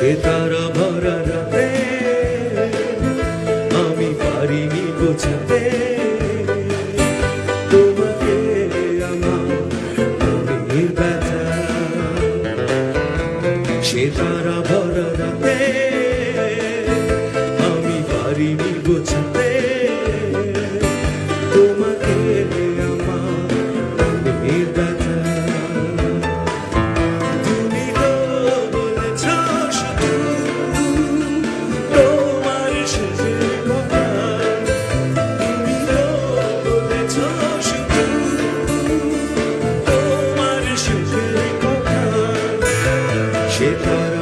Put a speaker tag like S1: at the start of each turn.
S1: সে তারা ভরা রাতে আমি পারিনি বোঝাতে তোমাকে আমার মনের ব্যথা। সে তারা ভরা রাতে আমি পারিনি বোঝাতে তোমাকে আমার মনের ব্যথা। তুমি তো বলেছ শুধু তোমার সুখের কথা, তুমি তো বলেছ শুধু তোমার সুখের কথা। সে তারা